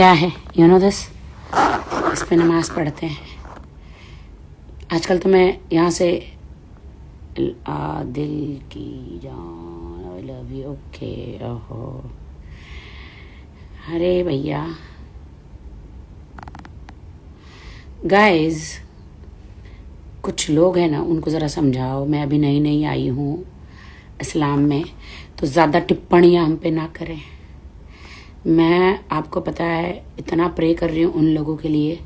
क्या है, you know this, इस पे नमाज पढ़ते हैं। आजकल तो मैं यहाँ से दिल की जान, आई लव यू, ओके, ओहो, अरे भैया गाइज, कुछ लोग हैं ना, उनको ज़रा समझाओ। मैं अभी नई नई आई हूँ इस्लाम में, तो ज़्यादा टिप्पणियाँ हम पे ना करें। मैं आपको पता है इतना प्रे कर रही हूँ उन लोगों के लिए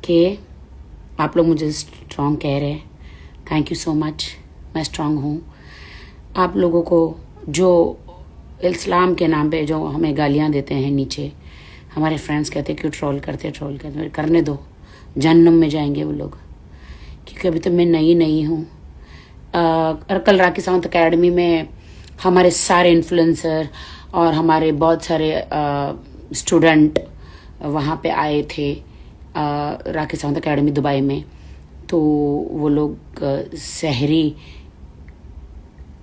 कि आप लोग मुझे स्ट्रॉन्ग कह रहे हैं, थैंक यू सो मच, मैं स्ट्रॉन्ग हूँ। आप लोगों को जो इस्लाम के नाम पे जो हमें गालियाँ देते हैं नीचे, हमारे फ्रेंड्स कहते हैं क्यों ट्रोल करते, करने दो, जहन्नुम में जाएंगे वो लोग, क्योंकि अभी तो मैं नई हूँ। और कल राखी सावंत अकेडमी में हमारे सारे इन्फ्लुएंसर और हमारे बहुत सारे स्टूडेंट वहाँ पे आए थे राखी सावंत अकेडमी दुबई में। तो वो लोग सहरी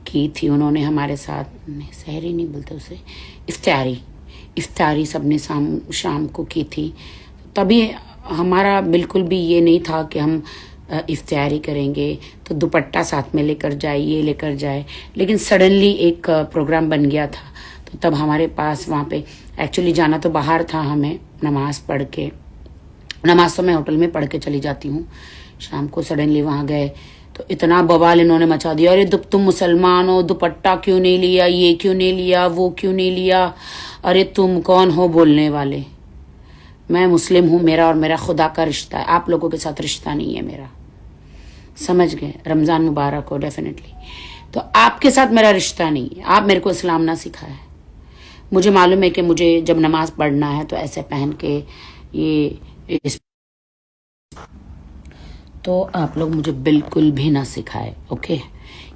की थी, उन्होंने हमारे साथ, सहरी नहीं बोलते उसे, इफ्तारी सबने शाम को की थी। तभी हमारा बिल्कुल भी ये नहीं था कि हम इफ्तारी करेंगे तो दुपट्टा साथ में लेकर जाए, ये लेकर जाए, लेकिन सडनली एक प्रोग्राम बन गया था। तो तब हमारे पास वहाँ पे एक्चुअली जाना तो बाहर था हमें, नमाज पढ़ के, नमाज तो मैं होटल में पढ़ के चली जाती हूँ, शाम को सडनली वहाँ गए तो इतना बवाल इन्होंने मचा दिया, अरे तुम मुसलमान हो, दुपट्टा क्यों नहीं लिया, ये क्यों नहीं लिया, वो क्यों नहीं लिया, अरे तुम कौन हो बोलने वाले। मैं मुस्लिम हूँ, मेरा और मेरा खुदा का रिश्ता है, आप लोगों के साथ रिश्ता नहीं है मेरा, समझ गए। रमज़ान मुबारक हो डेफिनेटली, तो आपके साथ मेरा रिश्ता नहीं है, आप मेरे को इस्लाम ना सिखाए। मुझे मालूम है कि मुझे जब नमाज पढ़ना है तो ऐसे पहन के ये तो आप लोग मुझे बिल्कुल भी ना सिखाए, ओके,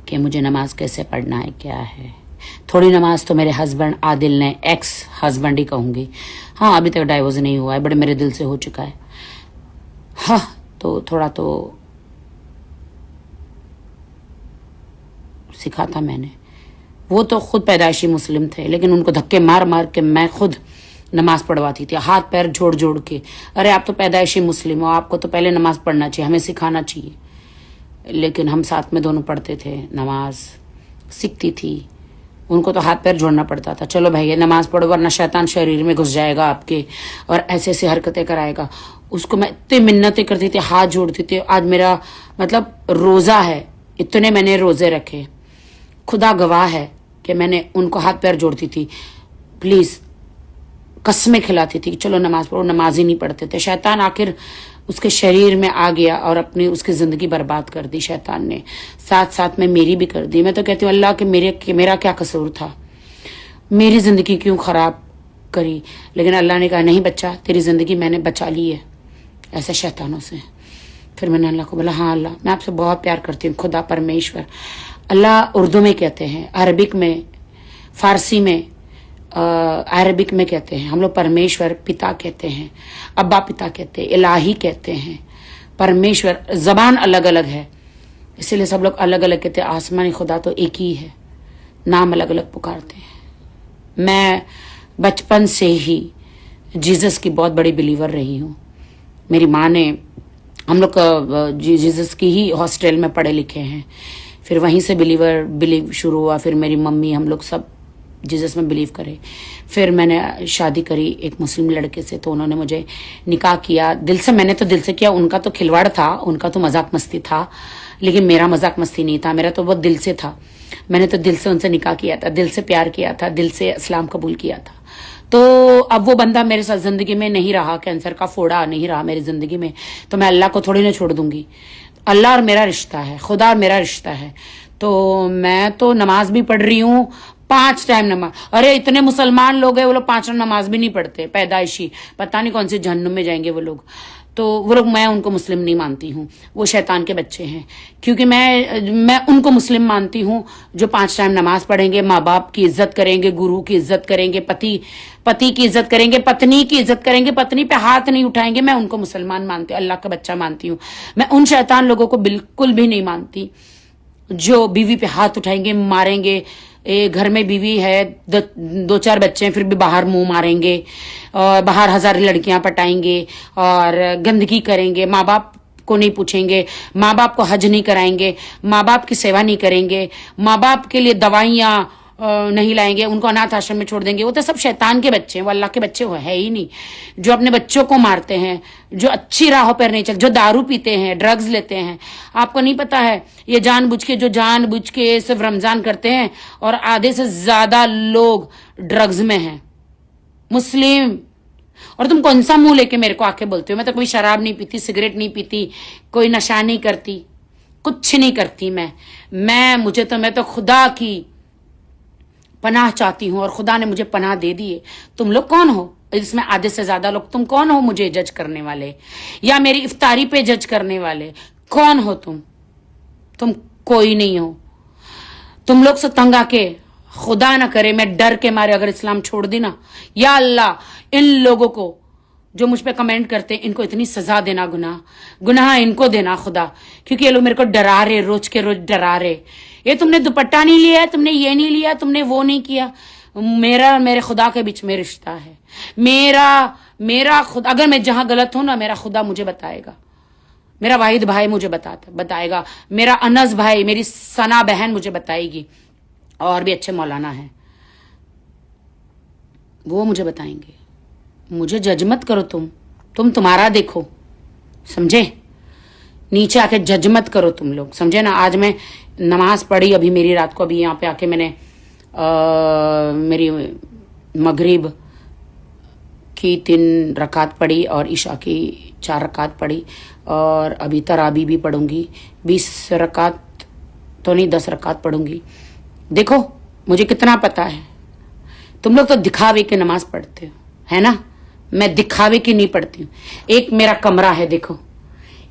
कि मुझे नमाज कैसे पढ़ना है, क्या है। थोड़ी नमाज तो मेरे हस्बैंड आदिल ने, एक्स हस्बैंड ही कहूँगी, हाँ अभी तक डाइवोर्स नहीं हुआ है, बड़े मेरे दिल से हो चुका है, हाँ तो थोड़ा तो सिखा था मैंने। वो तो खुद पैदाइशी मुस्लिम थे, लेकिन उनको धक्के मार मार के मैं खुद नमाज पढ़वाती थी, हाथ पैर जोड़ जोड़ के। अरे आप तो पैदाइशी मुस्लिम हो, आपको तो पहले नमाज पढ़ना चाहिए, हमें सिखाना चाहिए। लेकिन हम साथ में दोनों पढ़ते थे, नमाज सीखती थी, उनको तो हाथ पैर जोड़ना पड़ता था। चलो भैया नमाज पढ़ो वरना शैतान शरीर में घुस जाएगा आपके और ऐसे ऐसे हरकतें कराएगा। उसको मैं इतनी मिन्नतें करती थी, हाथ जोड़ती थी। आज मेरा मतलब रोज़ा है, इतने मैंने रोज़े रखे, खुदा गवाह है कि मैंने उनको हाथ पैर जोड़ती थी, प्लीज़ कसमें खिलाती थी कि चलो नमाज पढ़ो, नमाज ही नहीं पढ़ते थे। शैतान आखिर उसके शरीर में आ गया और अपनी उसकी ज़िंदगी बर्बाद कर दी शैतान ने, साथ साथ में मेरी भी कर दी। मैं तो कहती हूँ अल्लाह के मेरा क्या कसूर था, मेरी ज़िंदगी क्यों ख़राब करी। लेकिन अल्लाह ने कहा नहीं बच्चा, तेरी ज़िंदगी मैंने बचा ली है ऐसे शैतानों से। फिर मैंने अल्लाह को बोला हाँ अल्लाह, मैं आपसे बहुत प्यार करती हूँ, खुदा परमेश्वर। अल्लाह उर्दू में कहते हैं, अरबिक में, फ़ारसी में, अरबिक में कहते हैं हम लोग परमेश्वर, पिता कहते हैं, अब्बा पिता कहते हैं, इलाही कहते हैं, परमेश्वर। ज़बान अलग अलग है, इसीलिए सब लोग अलग अलग कहते हैं। आसमानी खुदा तो एक ही है, नाम अलग अलग पुकारते हैं। मैं बचपन से ही जीसस की बहुत बड़ी बिलीवर रही हूँ। मेरी माँ ने, हम लोग जीसस की ही हॉस्टल में पढ़े लिखे हैं, फिर वहीं से बिलीव शुरू हुआ। फिर मेरी मम्मी, हम लोग सब जीसस में बिलीव करे। फिर मैंने शादी करी एक मुस्लिम लड़के से, तो उन्होंने मुझे निकाह किया दिल से। मैंने तो दिल से किया, उनका तो खिलवाड़ था, उनका तो मजाक मस्ती था, लेकिन मेरा मजाक मस्ती नहीं था, मेरा तो बहुत दिल से था। मैंने तो दिल से उनसे निकाह किया था, दिल से प्यार किया था, दिल से इस्लाम कबूल किया था। तो अब वो बंदा मेरे साथ जिंदगी में नहीं रहा, कैंसर का फोड़ा नहीं रहा मेरी जिंदगी में, तो मैं अल्लाह को थोड़ी ना छोड़ दूंगी। अल्लाह और मेरा रिश्ता है, खुदा और मेरा रिश्ता है। तो मैं तो नमाज भी पढ़ रही हूँ, 5 टाइम नमाज। अरे इतने मुसलमान लोग हैं, वो लोग 5 टाइम नमाज भी नहीं पढ़ते, पैदाइशी, पता नहीं कौन से जहन्नुम में जाएंगे वो लोग। तो वो लोग, मैं उनको मुस्लिम नहीं मानती हूँ, वो शैतान के बच्चे हैं। क्योंकि मैं उनको मुस्लिम मानती हूँ जो 5 टाइम नमाज पढ़ेंगे, माँ बाप की इज्जत करेंगे, गुरु की इज्जत करेंगे, पति की इज्जत करेंगे, पत्नी की इज्जत करेंगे, पत्नी पे हाथ नहीं उठाएंगे। मैं उनको मुसलमान मानती हूँ, अल्लाह का बच्चा मानती हूँ। मैं उन शैतान लोगों को बिल्कुल भी नहीं मानती जो बीवी पे हाथ उठाएंगे, मारेंगे, घर में बीवी है, दो चार बच्चे हैं, फिर भी बाहर मुंह मारेंगे और बाहर हजार लड़कियां पटाएंगे और गंदगी करेंगे, माँ बाप को नहीं पूछेंगे, माँ बाप को हज नहीं कराएंगे, माँ बाप की सेवा नहीं करेंगे, माँ बाप के लिए दवाइयाँ नहीं लाएंगे, उनको अनाथ आश्रम में छोड़ देंगे। वो तो सब शैतान के बच्चे हैं, वो अल्लाह के बच्चे हो है ही नहीं। जो अपने बच्चों को मारते हैं, जो अच्छी राहों पर नहीं चल, जो दारू पीते हैं, ड्रग्स लेते हैं। आपको नहीं पता है ये जानबूझ के सिर्फ रमजान करते हैं और आधे से ज्यादा लोग ड्रग्स में हैं, मुस्लिम। और तुम कौन सा मुंह लेके मेरे को आके बोलते हो? मैं तो कोई शराब नहीं पीती, सिगरेट नहीं पीती, कोई नशा नहीं करती, कुछ नहीं करती। मैं तो खुदा की पनाह चाहती हूं और खुदा ने मुझे पनाह दे दी है। तुम लोग कौन हो? इसमें आधे से ज्यादा लोग, तुम कौन हो मुझे जज करने वाले या मेरी इफ्तारी पे जज करने वाले? कौन हो तुम कोई नहीं हो। तुम लोग से तंग आके, खुदा ना करे मैं डर के मारे अगर इस्लाम छोड़ दी ना, या अल्लाह इन लोगों को जो मुझ पे कमेंट करते हैं इनको इतनी सजा देना, गुनाह इनको देना खुदा, क्योंकि ये लोग मेरे को डरा रहे, रोज के रोज डरा रहे। ये तुमने दुपट्टा नहीं लिया है, तुमने ये नहीं लिया, तुमने वो नहीं किया। मेरे खुदा के बीच में रिश्ता है। मेरा खुदा, अगर मैं जहां गलत हूं ना, मेरा खुदा मुझे बताएगा, मेरा वाहिद भाई मुझे बताएगा, मेरा अनस भाई, मेरी सना बहन मुझे बताएगी, और भी अच्छे मौलाना हैं, वो मुझे बताएंगे। मुझे जज मत करो तुम तुम्हारा देखो, समझे? नीचे आके जज मत करो तुम लोग, समझे ना? आज मैं नमाज पढ़ी अभी, मेरी रात को अभी यहाँ पे आके मैंने मेरी मगरिब की 3 रकात पढ़ी और ईशा की 4 रकात पढ़ी, और अभी तराबी भी पढ़ूंगी। 20 रकात तो नहीं, 10 रकात पढ़ूंगी। देखो मुझे कितना पता है। तुम लोग तो दिखावे की नमाज पढ़ते हो, है ना? मैं दिखावे की नहीं पढ़ती हूँ। एक मेरा कमरा है, देखो,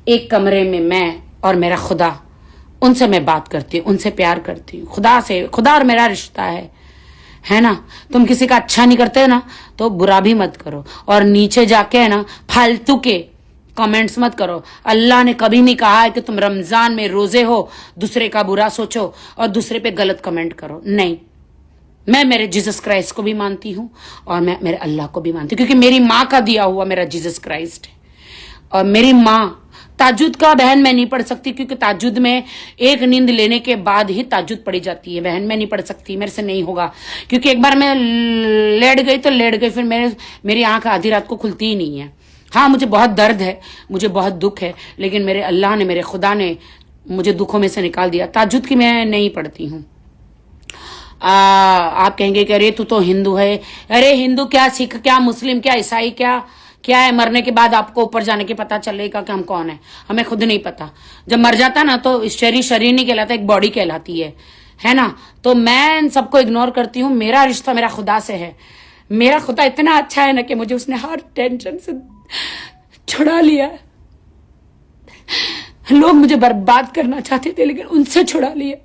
एक कमरे में मैं और मेरा खुदा, उनसे मैं बात करती हूँ, उनसे प्यार करती हूँ, खुदा और मेरा रिश्ता है ना? तुम किसी का अच्छा नहीं करते ना तो बुरा भी मत करो, और नीचे जाके है ना फालतू के कमेंट्स मत करो। अल्लाह ने कभी नहीं कहा है कि तुम रमजान में रोजे हो, दूसरे का बुरा सोचो और दूसरे पे गलत कमेंट करो। नहीं, मैं मेरे जीसस क्राइस्ट को भी मानती हूँ और मैं मेरे अल्लाह को भी मानती हूँ, क्योंकि मेरी माँ का दिया हुआ मेरा जीसस क्राइस्ट है। और मेरी माँ, ताजुद का बहन मैं नहीं पढ़ सकती, क्योंकि ताजुद में एक नींद लेने के बाद ही ताजुद पढ़ी जाती है। बहन मैं नहीं पढ़ सकती, मेरे से नहीं होगा, क्योंकि एक बार मैं लेट गई तो लेट गई, फिर मेरी आंख आधी रात को खुलती ही नहीं है। हाँ, मुझे बहुत दर्द है, मुझे बहुत दुख है, लेकिन मेरे अल्लाह ने, मेरे खुदा ने मुझे दुखों में से निकाल दिया। ताजुद की मैं नहीं पढ़ती हूँ। आप कहेंगे कि अरे तू तो हिंदू है। अरे हिंदू क्या, सिख क्या, मुस्लिम क्या, ईसाई क्या है? मरने के बाद आपको ऊपर जाने के पता चलेगा कि हम कौन है। हमें खुद नहीं पता। जब मर जाता ना तो शरीर नहीं कहलाता, एक बॉडी कहलाती है ना? तो मैं इन सबको इग्नोर करती हूँ। मेरा रिश्ता मेरा खुदा से है। मेरा खुदा इतना अच्छा है ना कि मुझे उसने हर टेंशन से छुड़ा लिया। लोग मुझे बर्बाद करना चाहते थे, लेकिन उनसे छुड़ा लिया।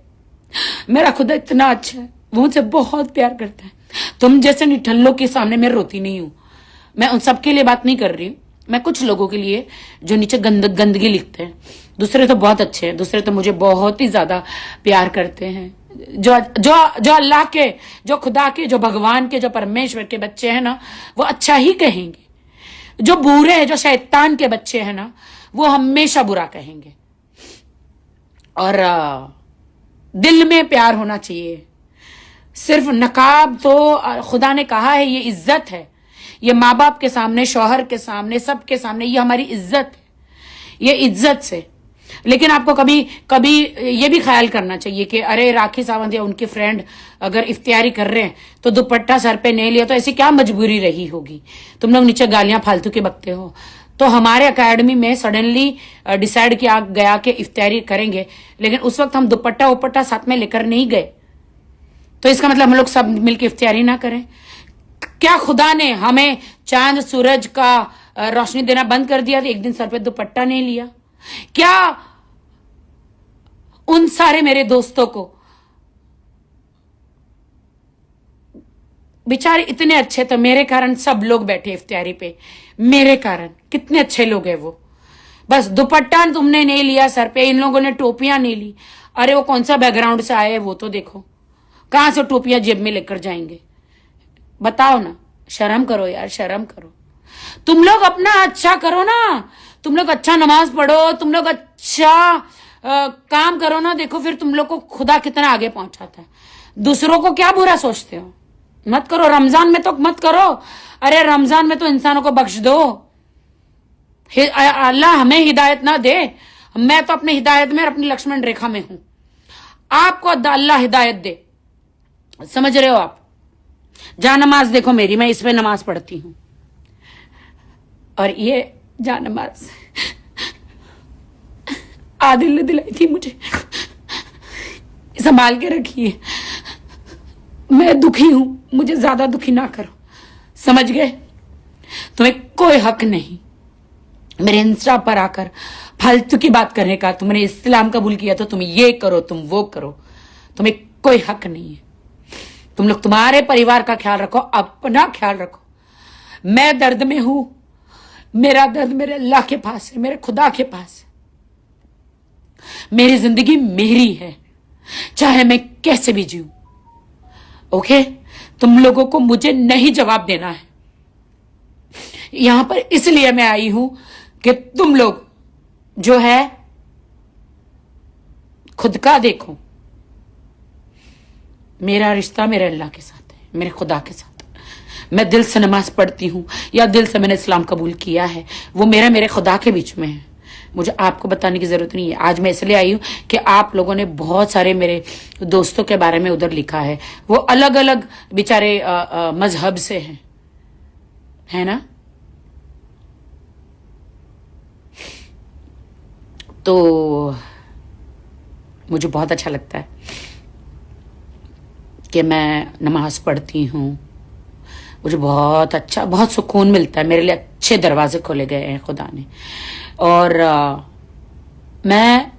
मेरा खुदा इतना अच्छा है, वो मुझसे बहुत प्यार करता है। तुम जैसे निठल्लों के सामने मैं रोती नहीं हूं। मैं उन सबके लिए बात नहीं कर रही हूँ, मैं कुछ लोगों के लिए जो नीचे गंदगी लिखते हैं। दूसरे तो बहुत अच्छे हैं, दूसरे तो मुझे बहुत ही ज्यादा प्यार करते हैं। जो अल्लाह के, जो खुदा के, जो भगवान के, जो परमेश्वर के बच्चे हैं ना, वो अच्छा ही कहेंगे। जो बुरे हैं, जो शैतान के बच्चे हैं ना, वो हमेशा बुरा कहेंगे। और दिल में प्यार होना चाहिए। सिर्फ नकाब तो खुदा ने कहा है ये इज्जत है, ये माँ बाप के सामने, शौहर के सामने, सबके सामने ये हमारी इज्जत है, ये इज्जत से। लेकिन आपको कभी कभी ये भी ख्याल करना चाहिए कि अरे राखी सावंत या उनके फ्रेंड अगर इफ्तियारी कर रहे हैं तो दुपट्टा सर पे नहीं लिया तो ऐसी क्या मजबूरी रही होगी? तुम लोग नीचे गालियां फालतू के बकते हो। तो हमारे अकेडमी में सडनली डिसाइड किया गया कि इफ्तियारी करेंगे, लेकिन उस वक्त हम दुपट्टा साथ में लेकर नहीं गए। तो इसका मतलब हम लोग सब मिलकर इफ्तियारी ना करें? क्या खुदा ने हमें चांद सूरज का रोशनी देना बंद कर दिया तो एक दिन सर पे दुपट्टा नहीं लिया? क्या उन सारे मेरे दोस्तों को, बेचारे इतने अच्छे, तो मेरे कारण सब लोग बैठे इफ्तियारी पे, मेरे कारण। कितने अच्छे लोग हैं वो। बस दुपट्टा तुमने नहीं लिया सर पे, इन लोगों ने टोपियां नहीं ली। अरे वो कौन सा बैकग्राउंड से आए वो तो देखो, कहां से टोपियां जेब में लेकर जाएंगे? बताओ ना, शर्म करो यार, शर्म करो। तुम लोग अपना अच्छा करो ना, तुम लोग अच्छा नमाज पढ़ो, तुम लोग अच्छा काम करो ना। देखो फिर तुम लोग को खुदा कितना आगे पहुंचाता है। दूसरों को क्या बुरा सोचते हो? मत करो, रमजान में तो मत करो। अरे रमजान में तो इंसानों को बख्श दो। अल्लाह हमें हिदायत ना दे, मैं तो अपनी हिदायत में और अपनी लक्ष्मण रेखा में हूं। आपको अल्लाह हिदायत दे, समझ रहे हो आप? जा नमाज देखो मेरी, मैं इस पे नमाज पढ़ती हूं, और ये जा नमाज आदिल ने दिलाई थी मुझे, संभाल के रखिए। मैं दुखी हूं, मुझे ज्यादा दुखी ना करो, समझ गए? तुम्हें कोई हक नहीं मेरे इंस्टा पर आकर फालतू की बात करने का। तुमने इस्लाम कबूल किया तो तुम ये करो, तुम वो करो, तुम्हें कोई हक नहीं है। तुम लोग तुम्हारे परिवार का ख्याल रखो, अपना ख्याल रखो। मैं दर्द में हूं, मेरा दर्द मेरे अल्लाह के पास है, मेरे खुदा के पास है। मेरी जिंदगी मेरी है, चाहे मैं कैसे भी जीऊं। ओके? तुम लोगों को मुझे नहीं जवाब देना है। यहां पर इसलिए मैं आई हूं कि तुम लोग जो है खुद का देखो। मेरा रिश्ता मेरे अल्लाह के साथ है, मेरे खुदा के साथ। मैं दिल से नमाज पढ़ती हूं या दिल से मैंने इस्लाम कबूल किया है, वो मेरे खुदा के बीच में है। मुझे आपको बताने की जरूरत नहीं है। आज मैं इसलिए आई हूं कि आप लोगों ने बहुत सारे मेरे दोस्तों के बारे में उधर लिखा है, वो अलग अलग बेचारे मजहब से हैं, है ना? तो मुझे बहुत अच्छा लगता है कि मैं नमाज पढ़ती हूँ। मुझे बहुत अच्छा, बहुत सुकून मिलता है। मेरे लिए अच्छे दरवाजे खोले गए हैं खुदा ने। और मैं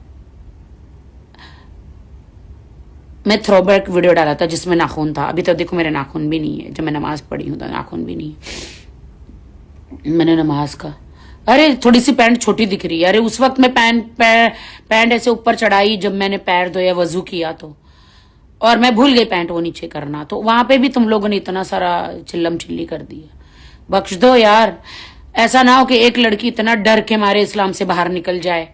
थ्रोबैक वीडियो डाला था जिसमें नाखून था। अभी तो देखो मेरे नाखून भी नहीं है, जब मैं नमाज पढ़ी हूँ तो नाखून भी नहीं है। मैंने नमाज का, अरे थोड़ी सी पैंट छोटी दिख रही है। अरे उस वक्त मैं पैंट ऐसे ऊपर चढ़ाई जब मैंने पैर धोया, वजू किया तो, और मैं भूल गई पैंट वो नीचे करना, तो वहां पे भी तुम लोगों ने इतना सारा चिल्लम चिल्ली कर दिया। बख्श दो यार, ऐसा ना हो कि एक लड़की इतना डर के मारे इस्लाम से बाहर निकल जाए,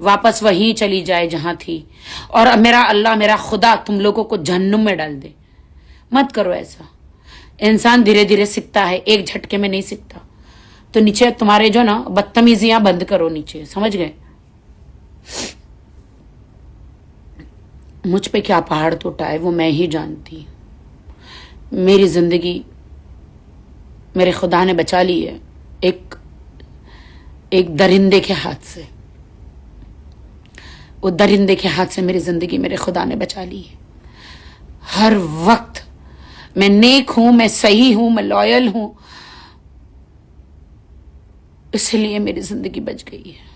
वापस वहीं चली जाए जहां थी, और मेरा अल्लाह, मेरा खुदा तुम लोगों को जहन्नुम में डाल दे। मत करो ऐसा। इंसान धीरे धीरे सीखता है, एक झटके में नहीं सीखता। तो नीचे तुम्हारे जो ना बदतमीजियां बंद करो नीचे, समझ गए? मुझ पे क्या पहाड़ टूटा है वो मैं ही जानती। मेरी जिंदगी मेरे खुदा ने बचा ली है एक दरिंदे के हाथ से। वो दरिंदे के हाथ से मेरी जिंदगी मेरे खुदा ने बचा ली है। हर वक्त मैं नेक हूं, मैं सही हूं, मैं लॉयल हूं, इसलिए मेरी जिंदगी बच गई है।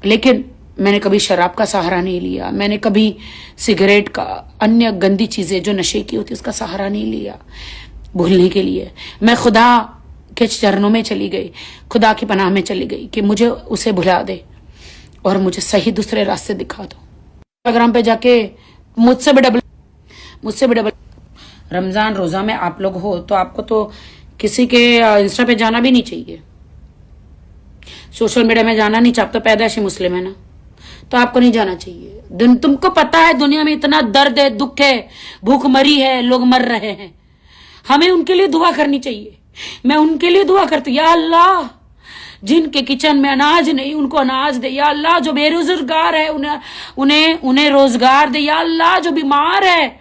लेकिन मैंने कभी शराब का सहारा नहीं लिया, मैंने कभी सिगरेट का, अन्य गंदी चीजें जो नशे की होती उसका सहारा नहीं लिया भूलने के लिए। मैं खुदा के चरणों में चली गई, खुदा की पनाह में चली गई कि मुझे उसे भुला दे और मुझे सही दूसरे रास्ते दिखा दो। इंस्टाग्राम पे जाके मुझसे भी डबल रमजान रोजा में आप लोग हो तो आपको तो किसी के इंस्टा पे जाना भी नहीं चाहिए, सोशल मीडिया में जाना नहीं चाहिए। आप तो पैदाइशी मुस्लिम है ना, तो आपको नहीं जाना चाहिए। तुमको पता है दुनिया में इतना दर्द है, दुख है, भूखमरी है, लोग मर रहे हैं, हमें उनके लिए दुआ करनी चाहिए। मैं उनके लिए दुआ करती, या अल्लाह जिनके किचन में अनाज नहीं उनको अनाज दे, या अल्लाह जो बेरोजगार है उन्हें रोजगार दे, या अल्लाह जो बीमार है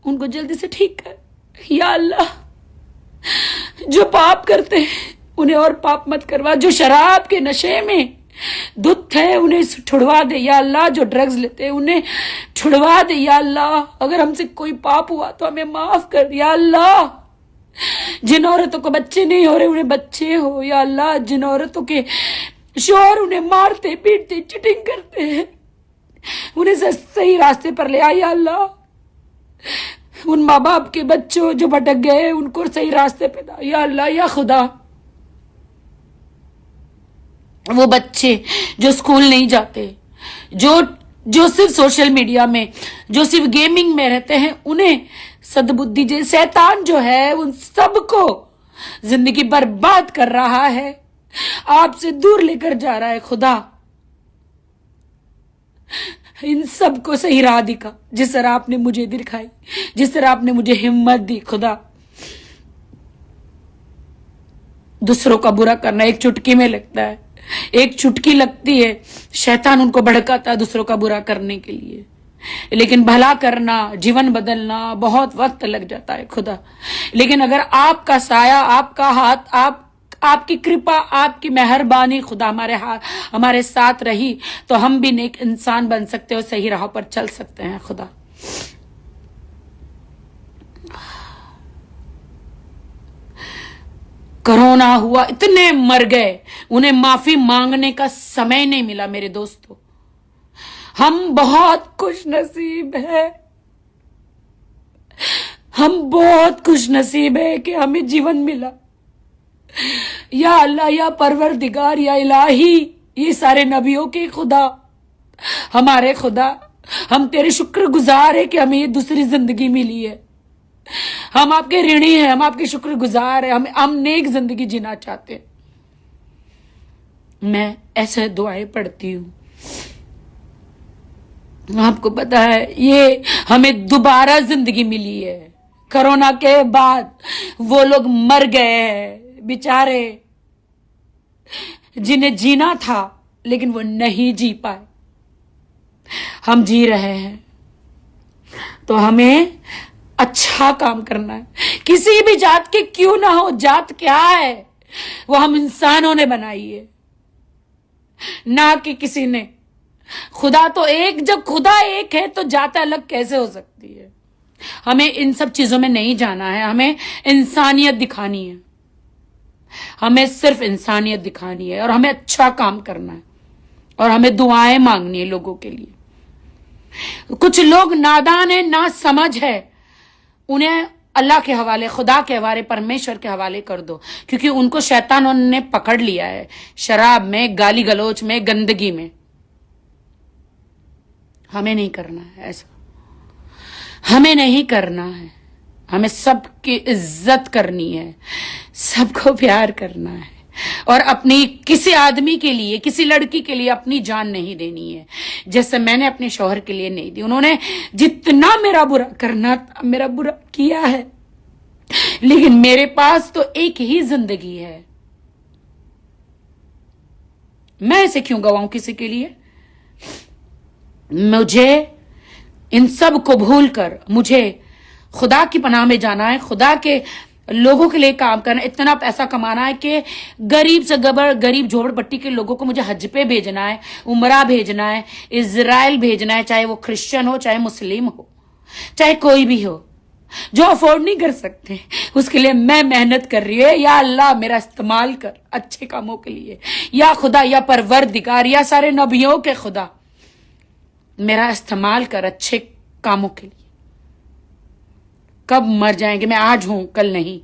उनको जल्दी से ठीक कर, या अल्लाह जो पाप करते हैं उन्हें और पाप मत करवा, जो शराब के नशे में धुत है उन्हें छुड़वा दे, या अल्लाह जो ड्रग्स लेते हैं उन्हें छुड़वा दे, या अल्लाह अगर हमसे कोई पाप हुआ तो हमें माफ कर, या अल्लाह जिन औरतों को बच्चे नहीं हो रहे उन्हें बच्चे हो, या अल्लाह जिन औरतों के शोहर उन्हें मारते पीटते चिटिंग करते हैं उन्हें सही रास्ते पर ले आ, या अल्लाह उन माँ बाप के बच्चों जो भटक गए उनको सही रास्ते पे ला, या अल्लाह। या खुदा वो बच्चे जो स्कूल नहीं जाते, जो जो सिर्फ सोशल मीडिया में, जो सिर्फ गेमिंग में रहते हैं, उन्हें सद्बुद्धि जे शैतान जो है उन सबको जिंदगी बर्बाद कर रहा है, आपसे दूर लेकर जा रहा है। खुदा इन सबको सही राह दिखा, जिस तरह आपने मुझे दिखाई, जिस तरह आपने मुझे हिम्मत दी। खुदा दूसरों का बुरा करना एक चुटकी में लगता है, एक चुटकी लगती है, शैतान उनको भड़काता है दूसरों का बुरा करने के लिए, लेकिन भला करना, जीवन बदलना बहुत वक्त लग जाता है। खुदा लेकिन अगर आपका साया, आपका हाथ, आपकी कृपा, आपकी मेहरबानी खुदा हमारे साथ रही तो हम भी नेक इंसान बन सकते और सही राह पर चल सकते हैं। खुदा कोरोना हुआ, इतने मर गए, उन्हें माफी मांगने का समय नहीं मिला। मेरे दोस्तों, हम बहुत खुश नसीब है, हम बहुत खुश नसीब है कि हमें जीवन मिला। या अल्लाह, या परवरदिगार, या इलाही, ये सारे नबियों के खुदा, हमारे खुदा, हम तेरे शुक्रगुजार है कि हमें ये दूसरी जिंदगी मिली है। हम आपके ऋणी हैं, हम आपके शुक्रगुजार हैं, हम नेक जिंदगी जीना चाहते हैं। मैं ऐसे दुआएं पढ़ती हूं, आपको पता है ये हमें दोबारा जिंदगी मिली है। कोरोना के बाद वो लोग मर गए हैं बेचारे, जिन्हें जीना था लेकिन वो नहीं जी पाए, हम जी रहे हैं। तो हमें अच्छा काम करना है, किसी भी जात के क्यों ना हो। जात क्या है, वो हम इंसानों ने बनाई है, ना कि किसी ने। खुदा तो एक, जब खुदा एक है तो जात अलग कैसे हो सकती है। हमें इन सब चीजों में नहीं जाना है, हमें इंसानियत दिखानी है, हमें सिर्फ इंसानियत दिखानी है और हमें अच्छा काम करना है और हमें दुआएं मांगनी है लोगों के लिए। कुछ लोग नादान है, ना समझ है, उन्हें अल्लाह के हवाले, खुदा के हवाले, परमेश्वर के हवाले कर दो, क्योंकि उनको शैतान ने पकड़ लिया है शराब में, गाली गलौच में, गंदगी में। हमें नहीं करना है ऐसा, हमें नहीं करना है। हमें सबकी इज्जत करनी है, सबको प्यार करना है और अपनी किसी आदमी के लिए, किसी लड़की के लिए अपनी जान नहीं देनी है, जैसे मैंने अपने शौहर के लिए नहीं दी। उन्होंने जितना मेरा बुरा करना था मेरा बुरा किया है, लेकिन मेरे पास तो एक ही जिंदगी है, मैं इसे क्यों गवाऊं किसी के लिए। मुझे इन सब को भूलकर मुझे खुदा की पनाह में जाना है, खुदा के लोगों के लिए काम करना है, इतना पैसा कमाना है कि गरीब से गरीब झोपड़पट्टी के लोगों को मुझे हज पे भेजना है, उमरा भेजना है, इजराइल भेजना है, चाहे वो क्रिश्चियन हो, चाहे मुस्लिम हो, चाहे कोई भी हो, जो अफोर्ड नहीं कर सकते, उसके लिए मैं मेहनत कर रही हूँ। या अल्लाह मेरा इस्तेमाल कर अच्छे कामों के लिए, या खुदा, या परवरदिगार, या सारे नबियों के खुदा, मेरा इस्तेमाल कर अच्छे कामों के लिए। कब मर जाएंगे, मैं आज हूं कल नहीं।